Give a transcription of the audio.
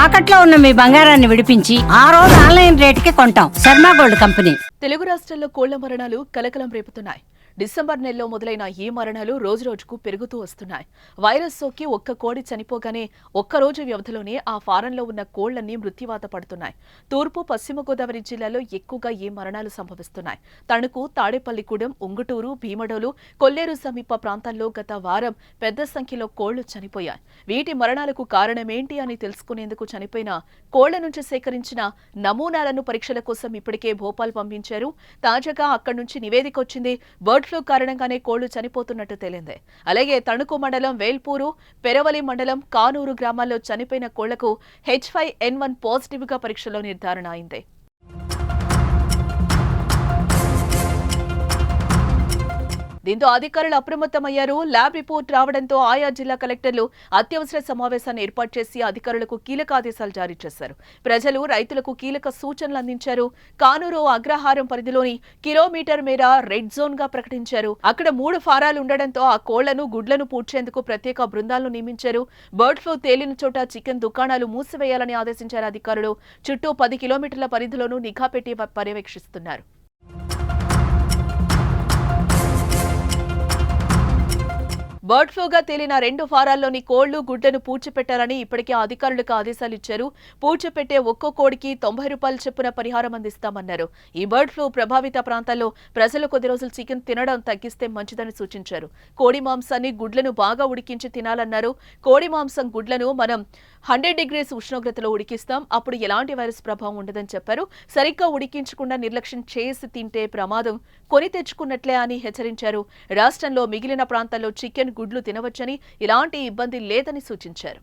తాకట్లో ఉన్న మీ బంగారాన్ని విడిపించి ఆ రోజు ఆన్లైన్ రేటుకి కొంటాం. Sharma gold company. తెలుగు రాష్ట్రాల్లో కోళ్ల మరణాలు కలకలం రేపుతున్నాయి. డిసెంబర్ నెలలో మొదలైన ఈ మరణాలు రోజురోజుకు పెరుగుతూ వస్తున్నాయి. వైరస్ సోకి ఒక్క కోడి చనిపోగానే ఒక్కరోజు వ్యవధిలోనే ఆ ఫారంలో ఉన్న కోళ్లన్నీ మృత్యువాత పడుతున్నాయి. తూర్పు పశ్చిమ గోదావరి జిల్లాలో ఎక్కువగా ఈ మరణాలు సంభవిస్తున్నాయి. తణుకు, తాడేపల్లిగూడెం, ఉంగుటూరు, భీమడోలు, కొల్లేరు సమీప ప్రాంతాల్లో గత వారం పెద్ద సంఖ్యలో కోళ్లు చనిపోయాయి. వీటి మరణాలకు కారణమేంటి అని తెలుసుకునేందుకు చనిపోయిన కోళ్ల నుంచి సేకరించిన నమూనాలను పరీక్షల కోసం ఇప్పటికే భోపాల్ పంపించారు. తాజాగా అక్కడి నుంచి నివేదిక వచ్చింది. బర్డ్ ఫ్లూ కారణంగానే కోళ్లు చనిపోతున్నట్టు తేలింది. అలాగే తణుకు మండలం వేల్పూరు, పెరవలి మండలం కానూరు గ్రామాల్లో చనిపోయిన కోళ్లకు H5N1 పాజిటివ్ గా పరీక్షలో నిర్ధారణ అయింది. దీంతో అధికారులు అప్రమత్తమయ్యారు. ల్యాబ్ రిపోర్ట్ రావడంతో ఆయా జిల్లా కలెక్టర్లు అత్యవసర సమావేశాన్ని ఏర్పాటు చేసి అధికారులకు కీలక ఆదేశాలు జారీ చేశారు. ప్రజలు, రైతులకు కీలక సూచనలు అందించారు. కానూరు అగ్రహారం పరిధిలోని కిలోమీటర్ మేర రెడ్ జోన్ గా ప్రకటించారు. అక్కడ 3 ఫారాలు ఉండడంతో ఆ కోళ్లను, గుడ్లను పూడ్చేందుకు ప్రత్యేక బృందాలను నియమించారు. బర్డ్ ఫ్లూ తేలిన చోట చికెన్ దుకాణాలు మూసివేయాలని ఆదేశించారు అధికారులు. చుట్టూ 10 కిలోమీటర్ల పరిధిలోనూ నిఘా పెట్టి పర్యవేక్షిస్తున్నారు. బర్డ్ ఫ్లూగా తేలిన 2 ఫారాల్లోని కోళ్లు, గుడ్లను పూడ్చిపెట్టాలని ఇప్పటికే అధికారులకు ఆదేశాలు ఇచ్చారు. పూడ్చిపెట్టే ఒక్కో కోడికి 90 రూపాయల చొప్పున పరిహారం అందిస్తామన్నారు. ఈ బర్డ్ ఫ్లూ ప్రభావిత ప్రాంతాల్లో ప్రజలు కొద్ది రోజులు చికెన్ తినడం తగ్గిస్తే మంచిదని సూచించారు. కోడి మాంసాన్ని, గుడ్లను బాగా ఉడికించి తినాలన్నారు. కోడి మాంసం, గుడ్లను మనం 100 degrees ఉష్ణోగ్రతలో ఉడికిస్తాం. అప్పుడు ఎలాంటి వైరస్ ప్రభావం ఉండదని చెప్పారు. సరిగ్గా ఉడికించకుండా నిర్లక్ష్యం చేసి తింటే ప్రమాదం కొని తెచ్చుకున్నట్లే అని హెచ్చరించారు. రాష్ట్రంలో మిగిలిన ప్రాంతాల్లో చికెన్, గుడ్లు తినవచ్చని, ఇలాంటి ఇబ్బంది లేదని సూచించారు.